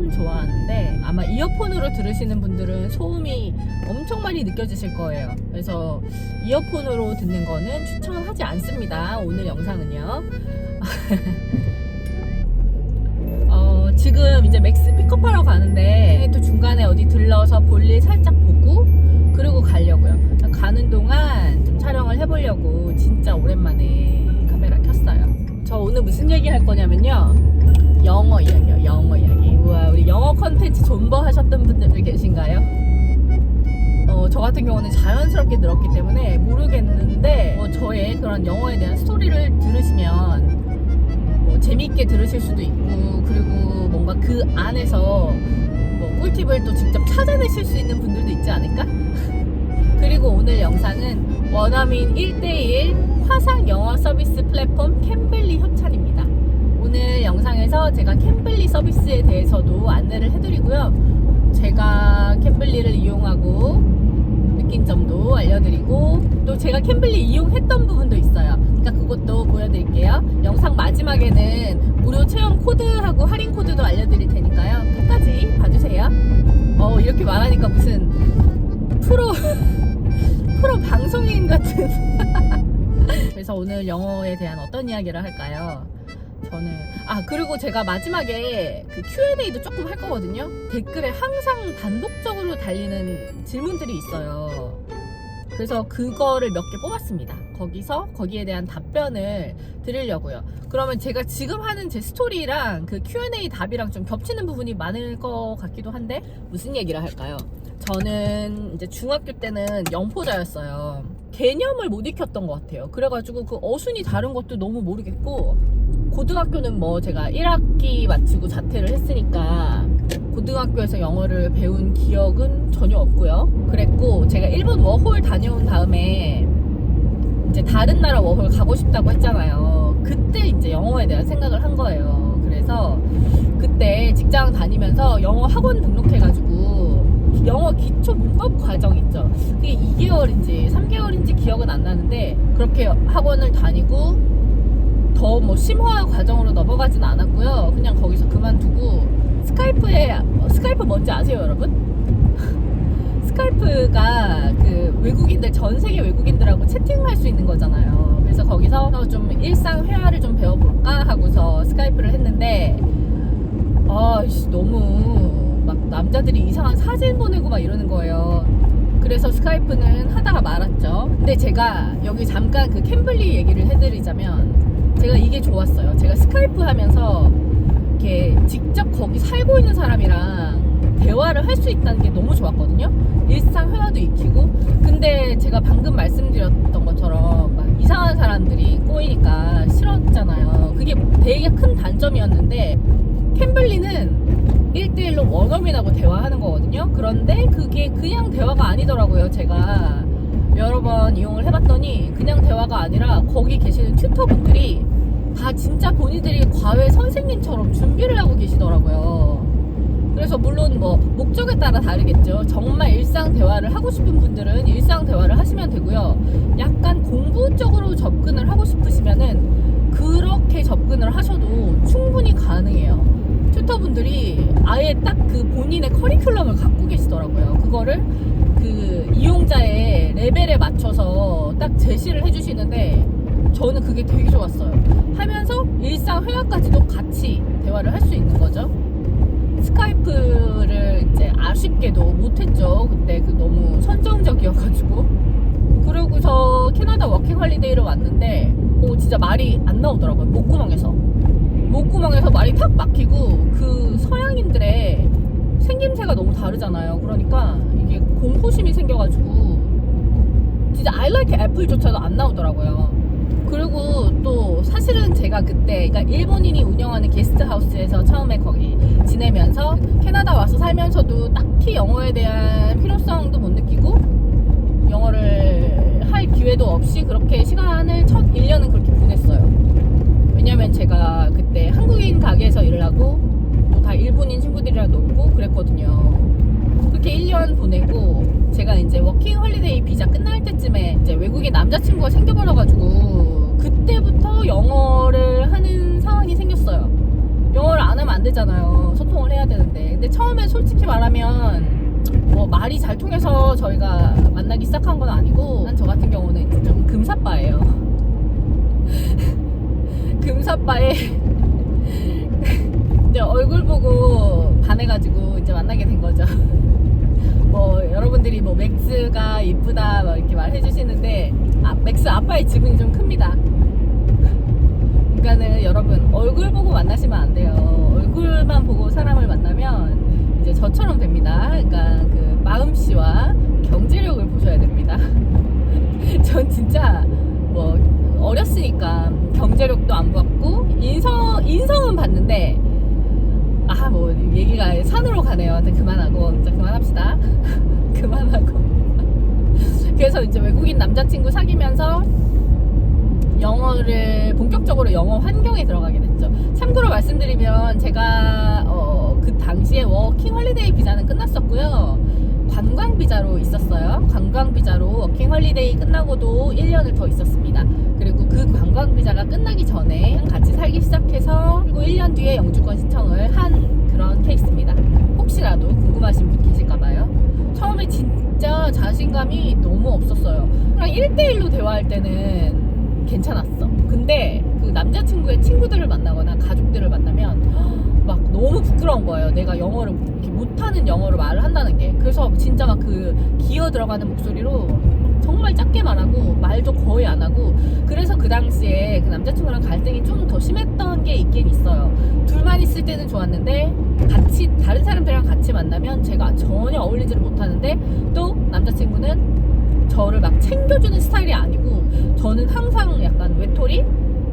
참 좋아하는데 아마 이어폰으로 들으시는 분들은 소음이 엄청 많이 느껴지실 거예요. 그래서 이어폰으로 듣는 거는 추천하지 않습니다. 오늘 영상은요. 지금 이제 맥스 픽업하러 가는데 또 중간에 어디 들러서 볼일 살짝 보고 그리고 가려고요. 가는 동안 좀 촬영을 해보려고 진짜 오랜만에 카메라 켰어요. 저 오늘 무슨 얘기 할 거냐면요, 영어 이야기요. 영어 이야기. 우와, 우리 영어 컨텐츠 존버 하셨던 분들 계신가요? 저 같은 경우는 자연스럽게 늘었기 때문에 모르겠는데 저의 그런 영어에 대한 스토리를 들으시면 재미있게 들으실 수도 있고, 그리고 뭔가 그 안에서 꿀팁을 또 직접 찾아내실 수 있는 분들도 있지 않을까? 그리고 오늘 영상은 원어민 1대1 화상 영어 서비스 플랫폼 캠블리 협찬입니다. 오늘 영상에서 제가 캠블리 서비스에 대해서도 안내를 해드리고요. 제가 캠블리를 이용하고 느낀 점도 알려드리고, 또 제가 캠블리 이용했던 부분도 있어요. 그러니까 그것도 보여드릴게요. 영상 마지막에는 무료 체험 코드하고 할인 코드도 알려드릴 테니까요. 끝까지 봐주세요. 이렇게 말하니까 무슨 프로 방송인 같은. 그래서 오늘 영어에 대한 어떤 이야기를 할까요? 저는 그리고 제가 마지막에 그 Q&A도 조금 할 거거든요. 댓글에 항상 반복적으로 달리는 질문들이 있어요. 그래서 그거를 몇 개 뽑았습니다. 거기에 대한 답변을 드리려고요. 그러면 제가 지금 하는 제 스토리랑 그 Q&A 답이랑 좀 겹치는 부분이 많을 것 같기도 한데, 무슨 얘기를 할까요? 저는 이제 중학교 때는 영포자였어요. 개념을 못 익혔던 것 같아요. 그래가지고 그 어순이 다른 것도 너무 모르겠고, 고등학교는 제가 1학기 마치고 자퇴를 했으니까 고등학교에서 영어를 배운 기억은 전혀 없고요. 그랬고, 제가 일본 워홀 다녀온 다음에 이제 다른 나라 워홀 가고 싶다고 했잖아요. 그때 이제 영어에 대한 생각을 한 거예요. 그래서 그때 직장 다니면서 영어 학원 등록해가지고 영어 기초 문법 과정 있죠. 그게 2개월인지 3개월인지 기억은 안 나는데 그렇게 학원을 다니고 더 심화 과정으로 넘어가진 않았고요. 그냥 거기서 그만두고 스카이프 뭔지 아세요, 여러분? 스카이프가 그 외국인들, 전 세계 외국인들하고 채팅할 수 있는 거잖아요. 그래서 거기서 좀 일상 회화를 좀 배워볼까 하고서 스카이프를 했는데 너무 막 남자들이 이상한 사진 보내고 막 이러는 거예요. 그래서 스카이프는 하다가 말았죠. 근데 제가 여기 잠깐 그 캠블리 얘기를 해드리자면, 제가 이게 좋았어요. 제가 스카이프 하면서 이렇게 직접 거기 살고 있는 사람이랑 대화를 할 수 있다는 게 너무 좋았거든요. 일상 회화도 익히고. 근데 제가 방금 말씀드렸던 것처럼 막 이상한 사람들이 꼬이니까 싫었잖아요. 그게 되게 큰 단점이었는데, 캠블리는 1대1로 원어민하고 대화하는 거거든요. 그런데 그게 그냥 대화가 아니더라고요. 제가 여러 번 이용을 해봤더니 그냥 대화가 아니라 거기 계시는 튜터분들이 다 진짜 본인들이 과외 선생님처럼 준비를 하고 계시더라고요. 그래서 물론 목적에 따라 다르겠죠. 정말 일상 대화를 하고 싶은 분들은 일상 대화를 하시면 되고요. 약간 공부적으로 접근을 하고 싶으시면은 그렇게 접근을 하셔도 충분히 가능해요. 튜터분들이 아예 딱 그 본인의 커리큘럼을 갖고 계시더라고요. 그거를 그 이용자의 레벨에 맞춰서 딱 제시를 해주시는데 저는 그게 되게 좋았어요. 하면서 일상 회화까지도 같이 대화를 할 수 있는 거죠. 스카이프를 이제 아쉽게도 못했죠. 그때 너무 선정적이어가지고. 그러고서 캐나다 워킹 홀리데이로 왔는데 진짜 말이 안 나오더라고요. 목구멍에서 말이 탁 막히고, 그 서양인들의 생김새가 너무 다르잖아요. 그러니까 이게 공포심이 생겨가지고 진짜 I like apple조차도 안 나오더라고요. 그리고 또 사실은 제가 그때, 그러니까 일본인이 운영하는 게스트하우스에서 처음에 거기 지내면서 캐나다 와서 살면서도 딱히 영어에 대한 필요성도 못 느끼고 영어를 할 기회도 없이 그렇게 시간을 첫 1년은 그렇게 보냈어요. 왜냐면 제가 그때 한국인 가게에서 일을 하고 또 다 일본인 친구들이랑 놀고 그랬거든요. 그렇게 1년 보내고 제가 이제 워킹 홀리데이 비자 끝날 때쯤에 이제 외국인 남자친구가 생겨버려가지고 그때부터 영어를 하는 상황이 생겼어요. 영어를 안 하면 안 되잖아요. 소통을 해야 되는데. 근데 처음에 솔직히 말하면 뭐 말이 잘 통해서 저희가 만나기 시작한 건 아니고, 저 같은 경우는 이제 좀 금사빠예요. 금사빠에 이제 얼굴 보고 반해가지고 이제 만나게 된 거죠. 뭐 여러분들이 뭐 맥스가 이쁘다 막 이렇게 말해주시는데, 맥스 아빠의 지분이 좀 큽니다. 그러니까는 여러분, 얼굴 보고 만나시면 안 돼요. 얼굴만 보고 사람을 만나면 이제 저처럼 됩니다. 그러니까 그 마음씨와 경제력을 보셔야 됩니다. 전 진짜 뭐 어렸으니까 경제력도 안 봤고 인성은 봤는데, 뭐 얘기가 산으로 가네요. 근데 그만하고, 진짜 그만합시다. 그만하고. 그래서 이제 외국인 남자친구 사귀면서 영어를 본격적으로 영어 환경에 들어가게 됐죠. 참고로 말씀드리면 제가 그 당시에 워킹 홀리데이 비자는 끝났었고요. 관광 비자로 있었어요. 관광 비자로 워킹 홀리데이 끝나고도 1년을 더 있었습니다. 그리고 그 관광 비자가 끝나기 전에 같이 살기 시작해서, 그리고 1년 뒤에 영주권 신청을 한 그런 케이스입니다. 혹시라도 궁금하신 분 계실까봐요. 처음에 진짜 자신감이 너무 없었어요. 그냥 1대1로 대화할 때는 괜찮았어. 근데 그 남자친구의 친구들을 만나거나 가족들을 만나면 막 너무 부끄러운 거예요. 내가 영어를 이렇게 못하는 영어로 말을 한다는 게. 그래서 진짜 막 그 기어 들어가는 목소리로 정말 작게 말하고 말도 거의 안 하고, 그래서 그 당시에 그 남자친구랑 갈등이 좀 더 심했던 게 있긴 있어요. 둘만 있을 때는 좋았는데 같이 다른 사람들이랑 같이 만나면 제가 전혀 어울리지를 못하는데, 또 남자친구는 저를 막 챙겨주는 스타일이 아니고, 저는 항상 약간 외톨이?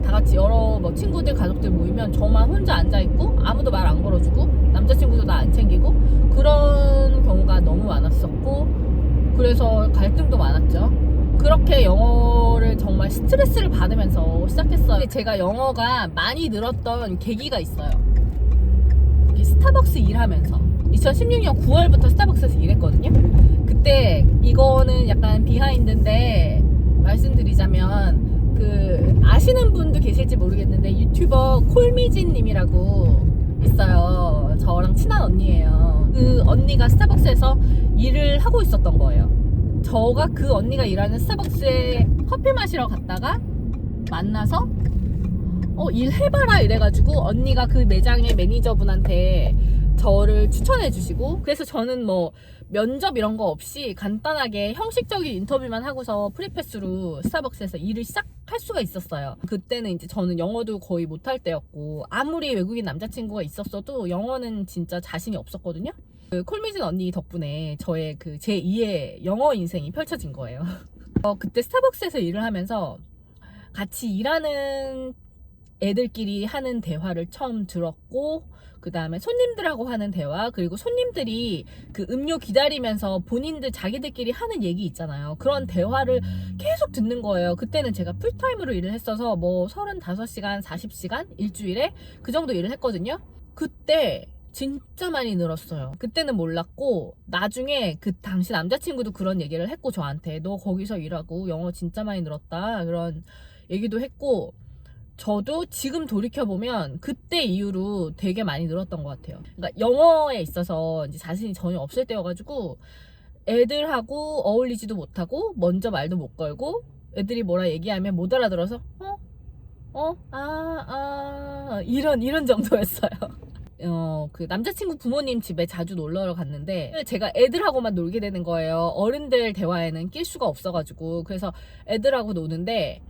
다 같이 여러 뭐 친구들 가족들 모이면 저만 혼자 앉아있고 아무도 말 안 걸어주고 남자친구도 나 안 챙기고, 그런 경우가 너무 많았었고, 그래서 갈등도 많았죠. 그렇게 영어를 정말 스트레스를 받으면서 시작했어요. 근데 제가 영어가 많이 늘었던 계기가 있어요. 스타벅스 일하면서 2016년 9월부터 스타벅스에서 일했거든요. 그때 이거는 약간 비하인드인데 말씀드리자면, 그 아시는 분도 계실지 모르겠는데 유튜버 콜미진 님이라고 있어요. 저랑 친한 언니예요. 그 언니가 스타벅스에서 일을 하고 있었던 거예요. 저가 그 언니가 일하는 스타벅스에 커피 마시러 갔다가 만나서 일해봐라 이래가지고 언니가 그 매장의 매니저분한테 저를 추천해 주시고, 그래서 저는 뭐 면접 이런 거 없이 간단하게 형식적인 인터뷰만 하고서 프리패스로 스타벅스에서 일을 시작할 수가 있었어요. 그때는 이제 저는 영어도 거의 못할 때였고, 아무리 외국인 남자친구가 있었어도 영어는 진짜 자신이 없었거든요. 그 콜미진 언니 덕분에 저의 그 제2의 영어 인생이 펼쳐진 거예요. 그때 스타벅스에서 일을 하면서 같이 일하는 애들끼리 하는 대화를 처음 들었고, 그 다음에 손님들하고 하는 대화, 그리고 손님들이 그 음료 기다리면서 본인들 자기들끼리 하는 얘기 있잖아요. 그런 대화를 계속 듣는 거예요. 그때는 제가 풀타임으로 일을 했어서 뭐 35시간, 40시간 일주일에 그 정도 일을 했거든요. 그때 진짜 많이 늘었어요. 그때는 몰랐고, 나중에 그 당시 남자친구도 그런 얘기를 했고, 저한테 너 거기서 일하고 영어 진짜 많이 늘었다 그런 얘기도 했고, 저도 지금 돌이켜보면 그때 이후로 되게 많이 늘었던 것 같아요. 그러니까 영어에 있어서 이제 자신이 전혀 없을 때여가지고 애들하고 어울리지도 못하고 먼저 말도 못 걸고, 애들이 뭐라 얘기하면 못 알아들어서 이런 정도였어요. 그 남자친구 부모님 집에 자주 놀러 갔는데 제가 애들하고만 놀게 되는 거예요. 어른들 대화에는 낄 수가 없어가지고. 그래서 애들하고 노는데,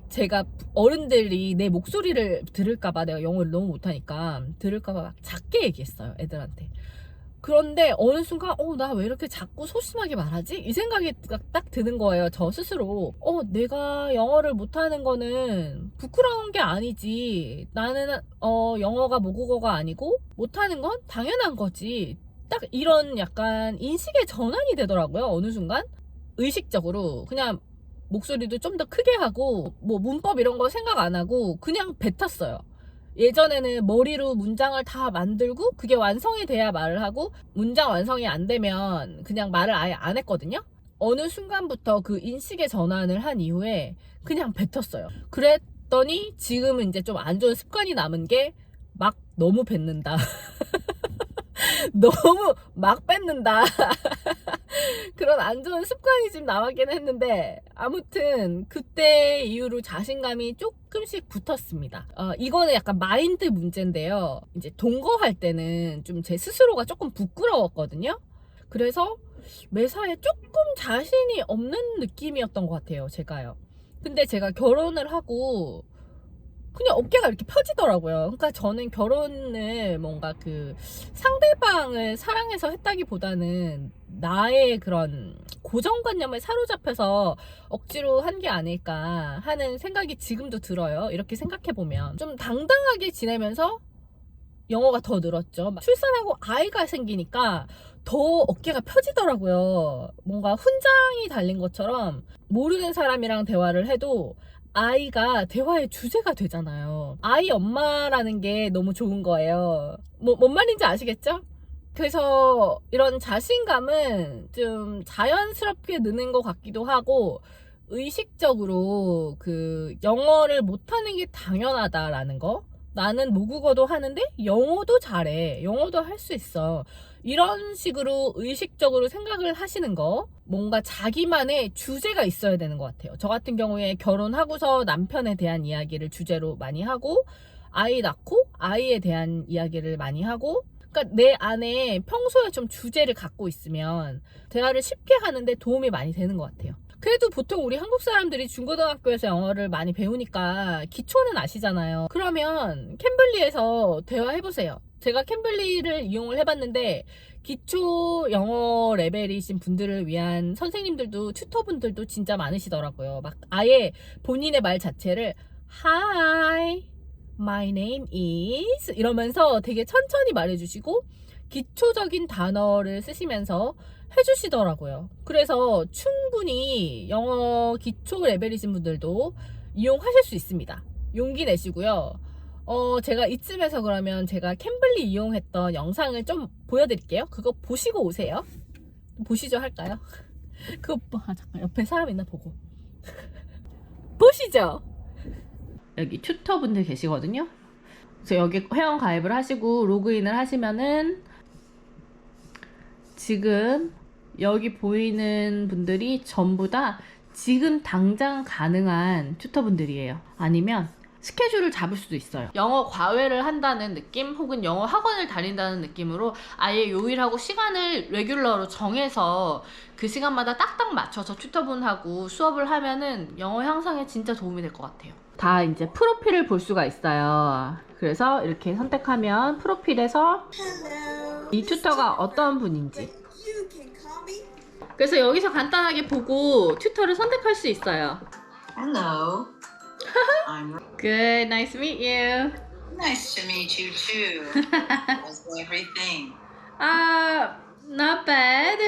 제가 어른들이 내 목소리를 들을까봐, 내가 영어를 너무 못하니까 들을까봐 막 작게 얘기했어요, 애들한테. 그런데 어느 순간 나 왜 이렇게 자꾸 소심하게 말하지? 이 생각이 딱 드는 거예요, 저 스스로. 내가 영어를 못하는 거는 부끄러운 게 아니지. 나는 영어가 모국어가 아니고 못하는 건 당연한 거지. 딱 이런 약간 인식의 전환이 되더라고요, 어느 순간. 의식적으로 그냥 목소리도 좀 더 크게 하고, 뭐 문법 이런 거 생각 안 하고 그냥 뱉었어요. 예전에는 머리로 문장을 다 만들고 그게 완성이 돼야 말을 하고, 문장 완성이 안 되면 그냥 말을 아예 안 했거든요. 어느 순간부터 그 인식의 전환을 한 이후에 그냥 뱉었어요. 그랬더니 지금은 이제 좀 안 좋은 습관이 남은 게, 막 너무 뱉는다. 너무 막 뱉는다. 그런 안 좋은 습관이 좀 남았긴 했는데 아무튼 그때 이후로 자신감이 조금씩 붙었습니다. 이거는 약간 마인드 문제인데요. 이제 동거할 때는 좀 제 스스로가 조금 부끄러웠거든요. 그래서 매사에 조금 자신이 없는 느낌이었던 것 같아요, 제가요. 근데 제가 결혼을 하고 그냥 어깨가 이렇게 펴지더라고요. 그러니까 저는 결혼을 뭔가 그 상대방을 사랑해서 했다기보다는 나의 그런 고정관념을 사로잡혀서 억지로 한 게 아닐까 하는 생각이 지금도 들어요. 이렇게 생각해보면 좀 당당하게 지내면서 영어가 더 늘었죠. 출산하고 아이가 생기니까 더 어깨가 펴지더라고요. 뭔가 훈장이 달린 것처럼 모르는 사람이랑 대화를 해도 아이가 대화의 주제가 되잖아요. 아이 엄마라는 게 너무 좋은 거예요. 뭔 말인지 아시겠죠? 그래서 이런 자신감은 좀 자연스럽게 느는 것 같기도 하고, 의식적으로 그 영어를 못하는 게 당연하다라는 거. 나는 모국어도 하는데 영어도 잘해. 영어도 할 수 있어. 이런 식으로 의식적으로 생각을 하시는 거. 뭔가 자기만의 주제가 있어야 되는 것 같아요. 저 같은 경우에 결혼하고서 남편에 대한 이야기를 주제로 많이 하고, 아이 낳고 아이에 대한 이야기를 많이 하고, 그러니까 내 안에 평소에 좀 주제를 갖고 있으면 대화를 쉽게 하는데 도움이 많이 되는 것 같아요. 그래도 보통 우리 한국 사람들이 중고등학교에서 영어를 많이 배우니까 기초는 아시잖아요. 그러면 캠블리에서 대화해보세요. 제가 캠블리를 이용을 해봤는데 기초 영어 레벨이신 분들을 위한 선생님들도 튜터분들도 진짜 많으시더라고요. 막 아예 본인의 말 자체를 Hi, my name is 이러면서 되게 천천히 말해주시고 기초적인 단어를 쓰시면서 해주시더라고요. 그래서 충분히 영어 기초 레벨이신 분들도 이용하실 수 있습니다. 용기 내시고요. 제가 이쯤에서 그러면 제가 캠블리 이용했던 영상을 좀 보여드릴게요. 그거 보시고 오세요. 보시죠 할까요? 잠깐 옆에 사람 있나 보고. 보시죠. 여기 튜터분들 계시거든요. 그래서 여기 회원 가입을 하시고 로그인을 하시면은 지금 여기 보이는 분들이 전부 다 지금 당장 가능한 튜터분들이에요. 아니면 스케줄을 잡을 수도 있어요. 영어 과외를 한다는 느낌 혹은 영어 학원을 다닌다는 느낌으로 아예 요일하고 시간을 레귤러로 정해서 그 시간마다 딱딱 맞춰서 튜터분하고 수업을 하면은 영어 향상에 진짜 도움이 될 것 같아요. 다 이제 프로필을 볼 수가 있어요. 그래서 이렇게 선택하면 프로필에서 이 튜터가 어떤 분인지, 그래서 여기서 간단하게 보고 튜터를 선택할 수 있어요. Hello. I'm Good, nice to meet you. nice to meet you too. How's everything? Not bad.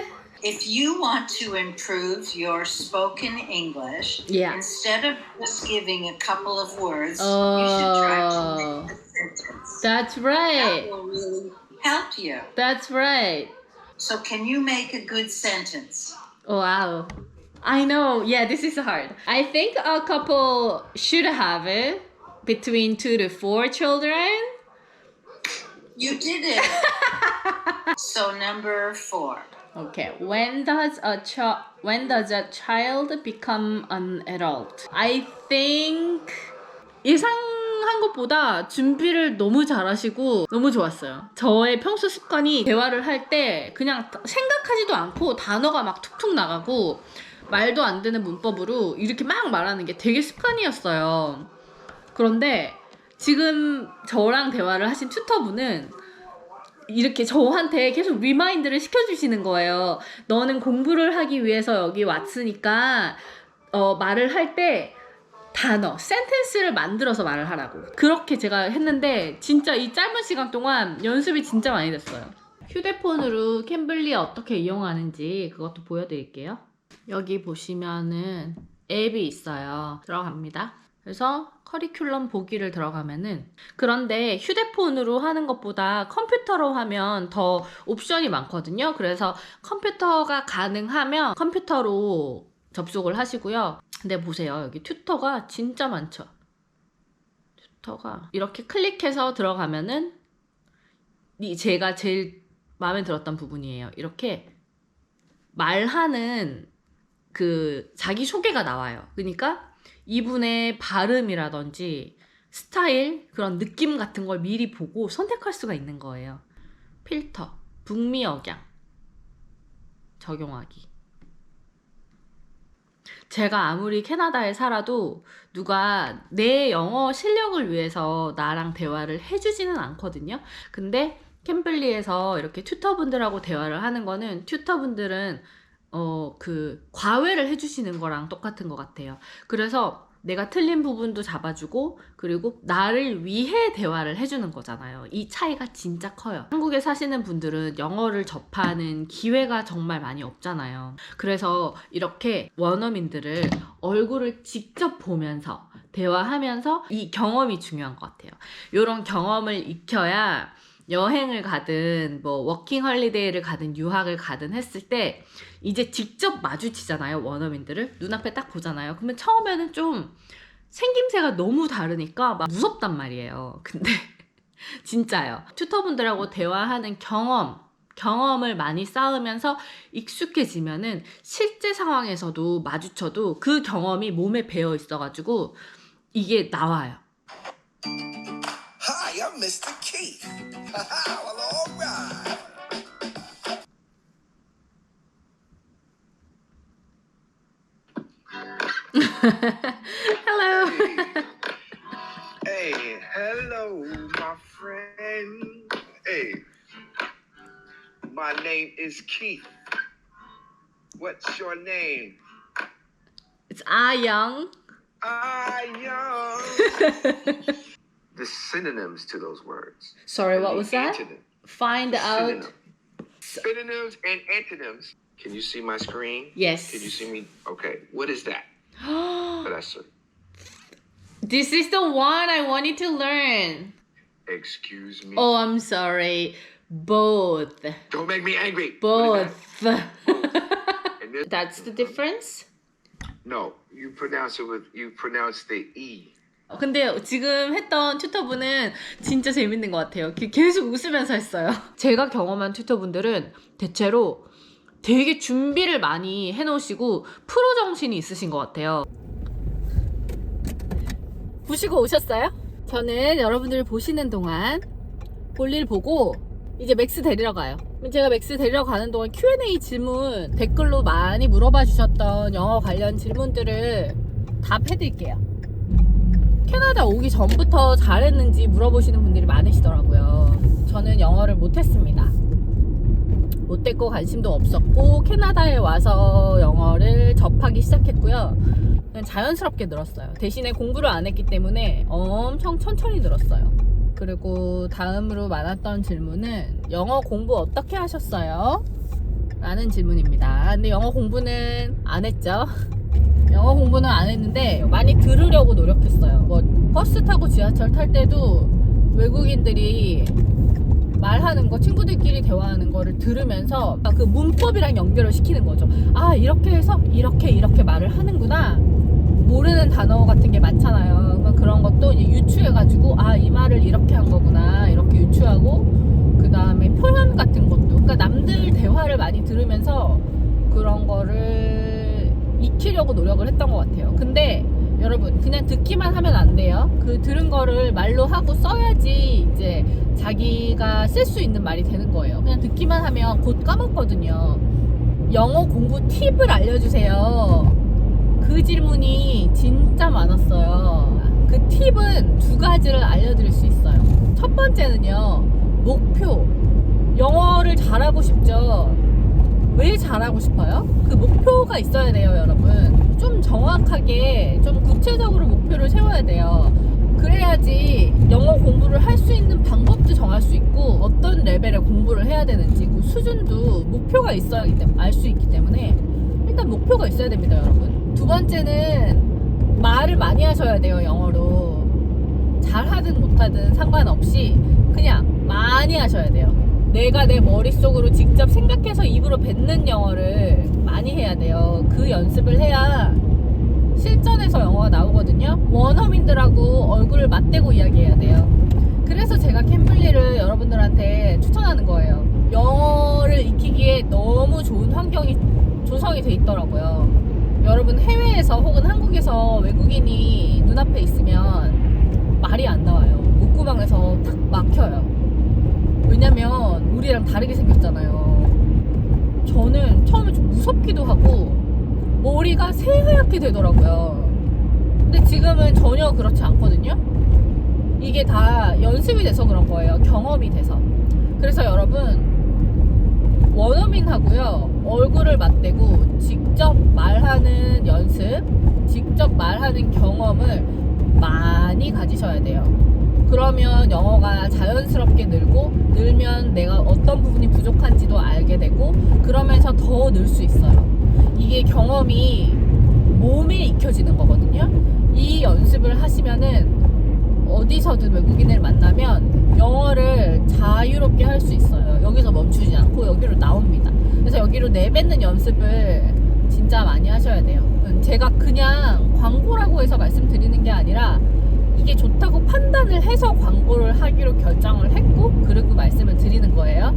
If you want to improve your spoken English, Yeah. instead of just giving a couple of words, you should try to make a sentence. That's That right. will really help you. That's right. So can you make a good sentence? Wow. I know. Yeah, this is hard. I think a couple should have it between 2 to 4 children. You did it. So number 4. Okay. When does a child become an adult? I think 예상한 것보다 준비를 너무 잘하시고 너무 좋았어요. 저의 평소 습관이 대화를 할 때 그냥 생각하지도 않고 단어가 막 툭툭 나가고 말도 안 되는 문법으로 이렇게 막 말하는 게 되게 습관이었어요. 그런데 지금 저랑 대화를 하신 튜터분은 이렇게 저한테 계속 리마인드를 시켜주시는 거예요. 너는 공부를 하기 위해서 여기 왔으니까 말을 할 때 단어, 센텐스를 만들어서 말을 하라고. 그렇게 제가 했는데 진짜 이 짧은 시간 동안 연습이 진짜 많이 됐어요. 휴대폰으로 캠블리 어떻게 이용하는지 그것도 보여드릴게요. 여기 보시면은 앱이 있어요. 들어갑니다. 그래서 커리큘럼 보기를 들어가면은, 그런데 휴대폰으로 하는 것보다 컴퓨터로 하면 더 옵션이 많거든요. 그래서 컴퓨터가 가능하면 컴퓨터로 접속을 하시고요. 근데 보세요. 여기 튜터가 진짜 많죠. 튜터가 이렇게 클릭해서 들어가면은 제가 제일 마음에 들었던 부분이에요. 이렇게 말하는 그 자기 소개가 나와요. 그러니까 이분의 발음이라든지 스타일, 그런 느낌 같은 걸 미리 보고 선택할 수가 있는 거예요. 필터, 북미 억양 적용하기. 제가 아무리 캐나다에 살아도 누가 내 영어 실력을 위해서 나랑 대화를 해주지는 않거든요. 근데 캠블리에서 이렇게 튜터분들하고 대화를 하는 거는 튜터분들은 그 과외를 해주시는 거랑 똑같은 것 같아요. 그래서 내가 틀린 부분도 잡아주고, 그리고 나를 위해 대화를 해주는 거잖아요. 이 차이가 진짜 커요. 한국에 사시는 분들은 영어를 접하는 기회가 정말 많이 없잖아요. 그래서 이렇게 원어민들을 얼굴을 직접 보면서 대화하면서 이 경험이 중요한 것 같아요. 이런 경험을 익혀야 여행을 가든 뭐 워킹 헐리데이를 가든 유학을 가든 했을 때 이제 직접 마주치잖아요. 원어민들을 눈앞에 딱 보잖아요. 그러면 처음에는 좀 생김새가 너무 다르니까 막 무섭단 말이에요. 근데 진짜요. 튜터분들하고 대화하는 경험을 많이 쌓으면서 익숙해지면은 실제 상황에서도 마주쳐도 그 경험이 몸에 배어 있어가지고 이게 나와요. Hi, I'm Mr. Keith. Well, all right. Hello. Hey, hello, my friend. Hey, my name is Keith. What's your name? It's Young. Young. The synonyms to those words. Sorry, what was that? Antonym. Find out. Synonyms and antonyms. Can you see my screen? Yes. Can you see me? Okay. What is that? Vanessa. This is the one I wanted to learn. Excuse me. Oh, I'm sorry. Both. Don't make me angry. What is Both. that? And this- That's the difference? No, you pronounce the E. 근데 지금 했던 튜터분은 진짜 재밌는 것 같아요. 계속 웃으면서 했어요. 제가 경험한 튜터분들은 대체로 되게 준비를 많이 해놓으시고 프로 정신이 있으신 것 같아요. 보시고 오셨어요? 저는 여러분들 보시는 동안 볼일 보고 이제 맥스 데리러 가요. 제가 맥스 데리러 가는 동안 Q&A 질문 댓글로 많이 물어봐 주셨던 영어 관련 질문들을 답해드릴게요. 캐나다 오기 전부터 잘했는지 물어보시는 분들이 많으시더라고요. 저는 영어를 못했습니다. 못했고 관심도 없었고 캐나다에 와서 영어를 접하기 시작했고요. 그냥 자연스럽게 늘었어요. 대신에 공부를 안 했기 때문에 엄청 천천히 늘었어요. 그리고 다음으로 많았던 질문은 영어 공부 어떻게 하셨어요? 라는 질문입니다. 근데 영어 공부는 안 했죠. 영어 공부는 안 했는데 많이 들으려고 노력했어요. 뭐 버스 타고 지하철 탈 때도 외국인들이 말하는 거, 친구들끼리 대화하는 거를 들으면서 그 문법이랑 연결을 시키는 거죠. 아, 이렇게 해서 이렇게 말을 하는구나. 모르는 단어 같은 게 많잖아요. 그러면 그런 것도 이제 유추해가지고 아, 이 말을 이렇게 한 거구나. 이렇게 유추하고 그 다음에 표현 같은 것도, 그러니까 남들 대화를 많이 들으면서 그런 거를 익히려고 노력을 했던 것 같아요. 근데 여러분, 그냥 듣기만 하면 안 돼요. 그 들은 거를 말로 하고 써야지 이제 자기가 쓸 수 있는 말이 되는 거예요. 그냥 듣기만 하면 곧 까먹거든요. 영어 공부 팁을 알려주세요. 그 질문이 진짜 많았어요. 그 팁은 두 가지를 알려드릴 수 있어요. 첫 번째는요, 목표. 영어를 잘하고 싶죠? 왜 잘하고 싶어요? 그 목표가 있어야 돼요, 여러분. 좀 정확하게, 좀 구체적으로 목표를 세워야 돼요. 그래야지 영어 공부를 할 수 있는 방법도 정할 수 있고, 어떤 레벨의 공부를 해야 되는지 그 수준도 목표가 있어야 알 수 있기 때문에 일단 목표가 있어야 됩니다, 여러분. 두 번째는 말을 많이 하셔야 돼요, 영어로. 잘하든 못하든 상관없이 그냥 많이 하셔야 돼요. 내가 내 머릿속으로 직접 생각해서 입으로 뱉는 영어를 많이 해야 돼요. 그 연습을 해야 실전에서 영어가 나오거든요. 원어민들하고 얼굴을 맞대고 이야기해야 돼요. 그래서 제가 캠블리를 여러분들한테 추천하는 거예요. 영어를 익히기에 너무 좋은 환경이 조성이 돼 있더라고요. 여러분 해외에서 혹은 한국에서 외국인이 눈앞에 있으면 말이 안 나와요. 목구멍에서 탁 막혀요. 왜냐면 우리랑 다르게 생겼잖아요. 저는 처음에 좀 무섭기도 하고 머리가 새하얗게 되더라고요. 근데 지금은 전혀 그렇지 않거든요. 이게 다 연습이 돼서 그런 거예요. 경험이 돼서. 그래서 여러분 원어민하고요 얼굴을 맞대고 직접 말하는 연습, 직접 말하는 경험을 많이 가지셔야 돼요. 그러면 영어가 자연스럽게 늘면 내가 어떤 부분이 부족한지도 알게 되고 그러면서 더 늘 수 있어요. 이게 경험이 몸에 익혀지는 거거든요. 이 연습을 하시면은 어디서든 외국인을 만나면 영어를 자유롭게 할 수 있어요. 여기서 멈추지 않고 여기로 나옵니다. 그래서 여기로 내뱉는 연습을 진짜 많이 하셔야 돼요. 제가 그냥 광고라고 해서 말씀드리는 게 아니라 이게 좋다고 판단을 해서 광고를 하기로 결정을 했고 그리고 말씀을 드리는 거예요.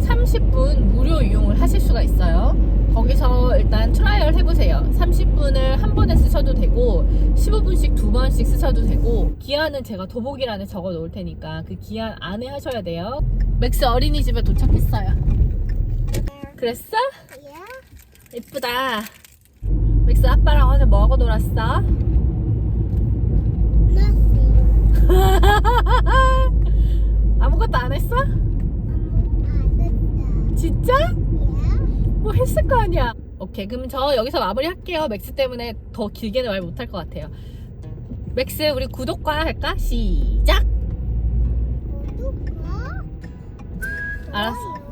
30분 무료 이용을 하실 수가 있어요. 거기서 일단 트라이얼 해보세요. 30분을 한 번에 쓰셔도 되고 15분씩 2번씩 쓰셔도 되고 기한은 제가 더보기란에 적어 놓을 테니까 그 기한 안에 하셔야 돼요. 맥스 어린이집에 도착했어요. 그랬어? 예쁘다. 맥스 아빠랑 어제 뭐하고 놀았어? 아무것도 안 했어? 진짜? 뭐 했을 거 아니야. 오케이, 그럼 저 여기서 마무리 할게요. 맥스 때문에 더 길게는 말 못할 것 같아요. 맥스 우리 구독과 할까? 시작. 구독과 알았어.